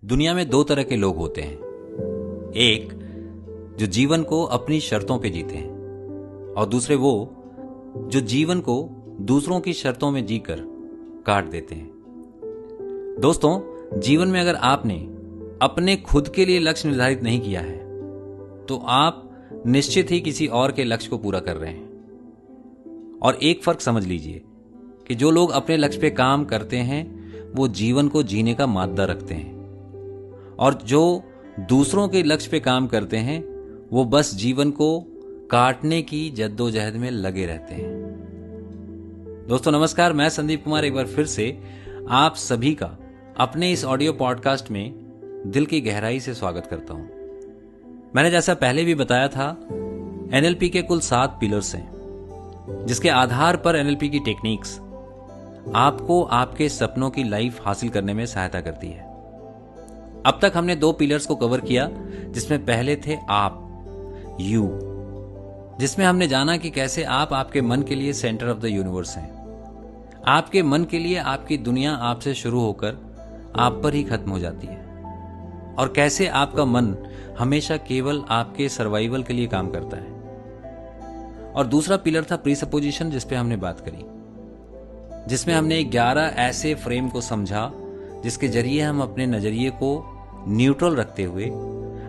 दुनिया में दो तरह के लोग होते हैं। एक जो जीवन को अपनी शर्तों पे जीते हैं और दूसरे वो जो जीवन को दूसरों की शर्तों में जीकर काट देते हैं। दोस्तों, जीवन में अगर आपने अपने खुद के लिए लक्ष्य निर्धारित नहीं किया है तो आप निश्चित ही किसी और के लक्ष्य को पूरा कर रहे हैं। और एक फर्क समझ लीजिए कि जो लोग अपने लक्ष्य पे काम करते हैं वो जीवन को जीने का मादा रखते हैं, और जो दूसरों के लक्ष्य पे काम करते हैं वो बस जीवन को काटने की जद्दोजहद में लगे रहते हैं। दोस्तों नमस्कार, मैं संदीप कुमार एक बार फिर से आप सभी का अपने इस ऑडियो पॉडकास्ट में दिल की गहराई से स्वागत करता हूं। मैंने जैसा पहले भी बताया था, एनएलपी के कुल 7 पिलर्स हैं, जिसके आधार पर एनएलपी की टेक्निक्स आपको आपके सपनों की लाइफ हासिल करने में सहायता करती है। अब तक हमने 2 पिलर्स को कवर किया, जिसमें पहले थे आप, यू, जिसमें हमने जाना कि कैसे आप आपके मन के लिए सेंटर ऑफ द यूनिवर्स हैं। आपके मन के लिए आपकी दुनिया आपसे शुरू होकर आप पर ही खत्म हो जाती है, और कैसे आपका मन हमेशा केवल आपके सर्वाइवल के लिए काम करता है। और दूसरा पिलर था प्रीसपोजिशन, जिस पे हमने बात करी, जिसमें हमने 11 ऐसे फ्रेम को समझा जिसके जरिए हम अपने नजरिए को न्यूट्रल रखते हुए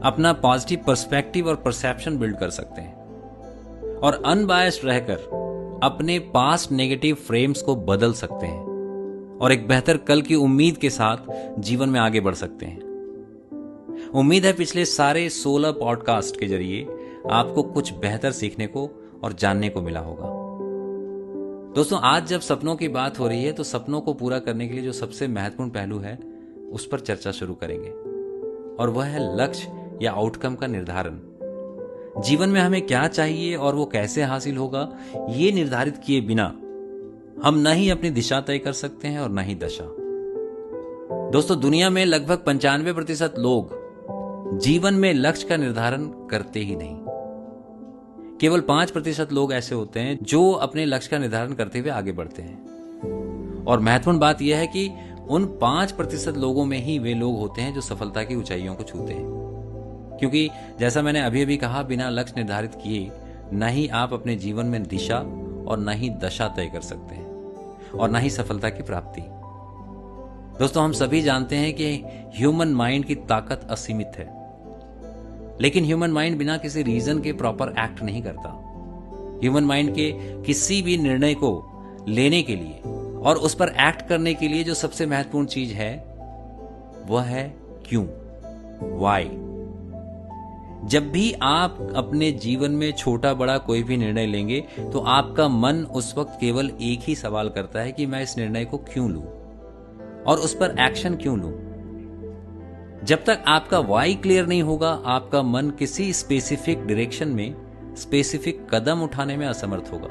अपना पॉजिटिव पर्सपेक्टिव और परसेप्शन बिल्ड कर सकते हैं और अनबायस्ड रहकर अपने पास्ट नेगेटिव फ्रेम्स को बदल सकते हैं और एक बेहतर कल की उम्मीद के साथ जीवन में आगे बढ़ सकते हैं। उम्मीद है पिछले सारे 16 पॉडकास्ट के जरिए आपको कुछ बेहतर सीखने को और जानने को मिला होगा। दोस्तों, आज जब सपनों की बात हो रही है तो सपनों को पूरा करने के लिए जो सबसे महत्वपूर्ण पहलू है उस पर चर्चा शुरू करेंगे, और वह है लक्ष्य या आउटकम का निर्धारण। जीवन में हमें क्या चाहिए और वो कैसे हासिल होगा, ये निर्धारित किए बिना हम न ही अपनी दिशा तय कर सकते हैं और न ही दशा। दोस्तों, दुनिया में लगभग 95% लोग जीवन में लक्ष्य का निर्धारण करते ही नहीं। केवल 5% लोग ऐसे होते हैं जो अपने लक्ष्य का निर्धारण करते हुए आगे बढ़ते हैं। और महत्वपूर्ण बात यह है कि उन 5% लोगों में ही वे लोग होते हैं जो सफलता की ऊंचाइयों को छूते हैं। क्योंकि जैसा मैंने अभी अभी कहा, बिना लक्ष्य निर्धारित किए न ही आप अपने जीवन में दिशा और न ही दशा तय कर सकते हैं और न ही सफलता की प्राप्ति। दोस्तों, हम सभी जानते हैं कि ह्यूमन माइंड की ताकत असीमित है, लेकिन ह्यूमन माइंड बिना किसी रीजन के प्रॉपर एक्ट नहीं करता। ह्यूमन माइंड के किसी भी निर्णय को लेने के लिए और उस पर एक्ट करने के लिए जो सबसे महत्वपूर्ण चीज है वह है क्यों, वाई। जब भी आप अपने जीवन में छोटा बड़ा कोई भी निर्णय लेंगे तो आपका मन उस वक्त केवल एक ही सवाल करता है कि मैं इस निर्णय को क्यों लूं और उस पर एक्शन क्यों लूं। जब तक आपका वाई क्लियर नहीं होगा, आपका मन किसी स्पेसिफिक डायरेक्शन में स्पेसिफिक कदम उठाने में असमर्थ होगा,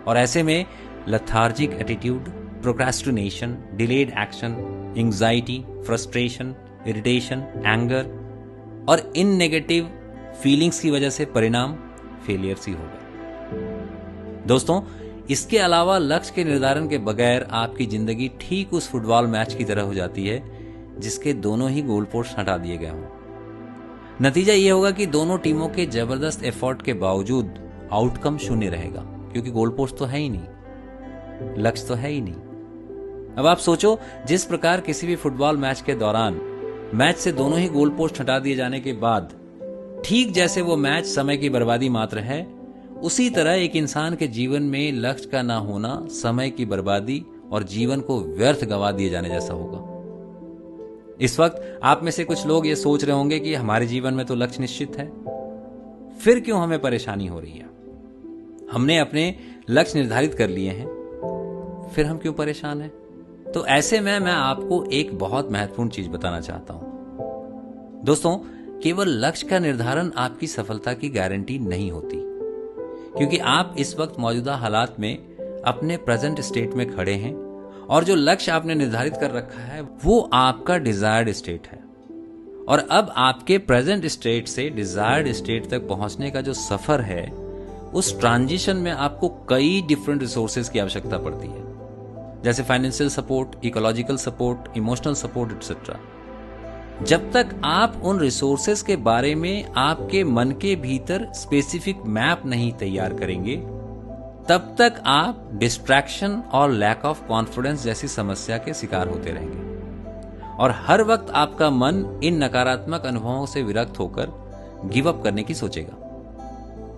और ऐसे में lethargic attitude, procrastination, delayed action, anxiety, frustration, irritation, anger और इन नेगेटिव फीलिंग्स की वजह से परिणाम फेलियर्स ही होगा। दोस्तों, इसके अलावा लक्ष्य के निर्धारण के बगैर आपकी जिंदगी ठीक उस फुटबॉल मैच की तरह हो जाती है जिसके दोनों ही गोल पोस्ट हटा दिए गए हों। नतीजा यह होगा कि दोनों टीमों के जबरदस्त एफर्ट के बावजूद आउटकम शून्य रहेगा, क्योंकि गोल पोस्ट तो है ही नहीं, लक्ष्य तो है ही नहीं। अब आप सोचो, जिस प्रकार किसी भी फुटबॉल मैच के दौरान मैच से दोनों ही गोल पोस्ट हटा दिए जाने के बाद ठीक जैसे वो मैच समय की बर्बादी मात्र है, उसी तरह एक इंसान के जीवन में लक्ष्य का ना होना समय की बर्बादी और जीवन को व्यर्थ गवा दिए जाने जैसा होगा। इस वक्त आप में से कुछ लोग ये सोच रहे होंगे कि हमारे जीवन में तो लक्ष्य निश्चित है, फिर क्यों हमें परेशानी हो रही है। हमने अपने लक्ष्य निर्धारित कर लिए हैं, फिर हम क्यों परेशान हैं। तो ऐसे में मैं आपको एक बहुत महत्वपूर्ण चीज बताना चाहता हूं। दोस्तों, केवल लक्ष्य का निर्धारण आपकी सफलता की गारंटी नहीं होती, क्योंकि आप इस वक्त मौजूदा हालात में अपने प्रेजेंट स्टेट में खड़े हैं, और जो लक्ष्य आपने निर्धारित कर रखा है वो आपका डिजायर्ड स्टेट है। और अब आपके प्रेजेंट स्टेट से डिजायर्ड स्टेट तक पहुंचने का जो सफर है, उस ट्रांजिशन में आपको कई डिफरेंट रिसोर्सेज की आवश्यकता पड़ती है, जैसे financial support, ecological support, emotional support etcetera. जब तक आप उन रिसोर्सेस के बारे में आपके मन के भीतर स्पेसिफिक मैप नहीं तैयार करेंगे, तब तक आप डिस्ट्रैक्शन और लैक ऑफ कॉन्फिडेंस जैसी समस्या के शिकार होते रहेंगे और हर वक्त आपका मन इन नकारात्मक अनुभवों से विरक्त होकर गिव अप करने की सोचेगा।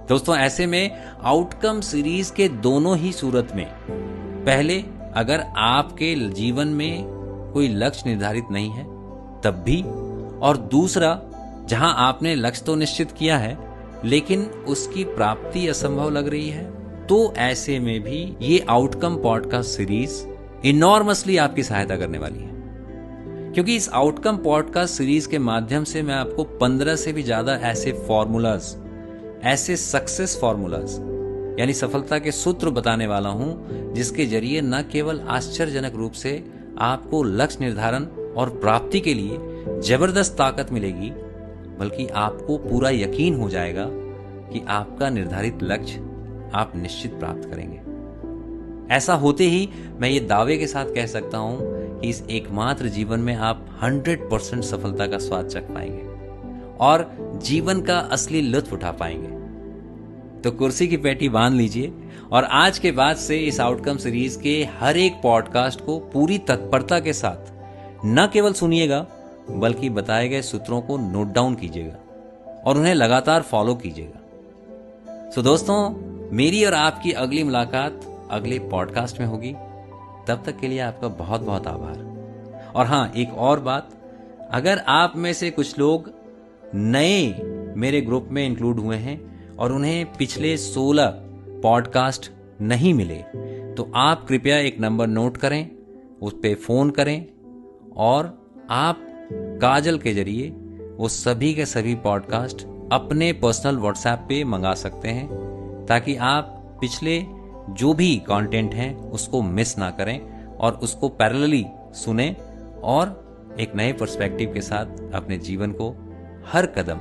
दोस्तों, ऐसे में आउटकम सीरीज के दोनों ही सूरत में, पहले अगर आपके जीवन में कोई लक्ष्य निर्धारित नहीं है तब भी, और दूसरा जहां आपने लक्ष्य तो निश्चित किया है लेकिन उसकी प्राप्ति असंभव लग रही है, तो ऐसे में भी ये आउटकम पॉडकास्ट सीरीज इनॉर्मसली आपकी सहायता करने वाली है। क्योंकि इस आउटकम पॉडकास्ट सीरीज के माध्यम से मैं आपको 15 से भी ज्यादा ऐसे फॉर्मूलाज, ऐसे सक्सेस फॉर्मूलाज यानी सफलता के सूत्र बताने वाला हूं, जिसके जरिए न केवल आश्चर्यजनक रूप से आपको लक्ष्य निर्धारण और प्राप्ति के लिए जबरदस्त ताकत मिलेगी, बल्कि आपको पूरा यकीन हो जाएगा कि आपका निर्धारित लक्ष्य आप निश्चित प्राप्त करेंगे। ऐसा होते ही मैं ये दावे के साथ कह सकता हूं कि इस एकमात्र जीवन में आप 100% सफलता का स्वाद चख पाएंगे और जीवन का असली लुत्फ उठा पाएंगे। तो कुर्सी की पेटी बांध लीजिए और आज के बाद से इस आउटकम सीरीज के हर एक पॉडकास्ट को पूरी तत्परता के साथ न केवल सुनिएगा, बल्कि बताए गए सूत्रों को नोट डाउन कीजिएगा और उन्हें लगातार फॉलो कीजिएगा। सो दोस्तों, मेरी और आपकी अगली मुलाकात अगले पॉडकास्ट में होगी। तब तक के लिए आपका बहुत बहुत आभार। और हाँ, एक और बात, अगर आप में से कुछ लोग नए मेरे ग्रुप में इंक्लूड हुए हैं और उन्हें पिछले 16 पॉडकास्ट नहीं मिले, तो आप कृपया एक नंबर नोट करें, उस पे फोन करें और आप काजल के जरिए वो सभी के सभी पॉडकास्ट अपने पर्सनल व्हाट्सएप पे मंगा सकते हैं, ताकि आप पिछले जो भी कंटेंट हैं उसको मिस ना करें और उसको पैरेलली सुने और एक नए पर्सपेक्टिव के साथ अपने जीवन को हर कदम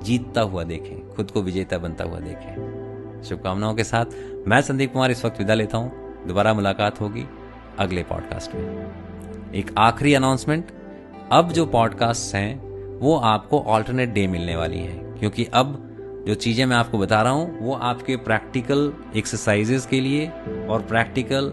जीतता हुआ देखें, खुद को विजेता बनता हुआ देखें। शुभकामनाओं के साथ मैं संदीप कुमार इस वक्त विदा लेता हूं। दोबारा मुलाकात होगी अगले पॉडकास्ट में। एक आखिरी अनाउंसमेंट, अब जो पॉडकास्ट हैं वो आपको ऑल्टरनेट डे मिलने वाली हैं, क्योंकि अब जो चीजें मैं आपको बता रहा हूं वो आपके प्रैक्टिकल एक्सरसाइजेस के लिए और प्रैक्टिकल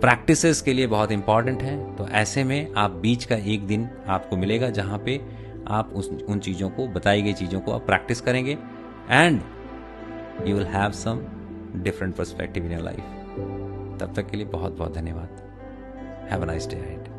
प्रैक्टिसेस के लिए बहुत इंपॉर्टेंट है। तो ऐसे में आप बीच का एक दिन आपको मिलेगा जहां पे आप उन चीजों को, बताई गई चीजों को आप प्रैक्टिस करेंगे and you will have some different perspective in your life. तब तक के लिए बहुत बहुत धन्यवाद। Have a nice day ahead.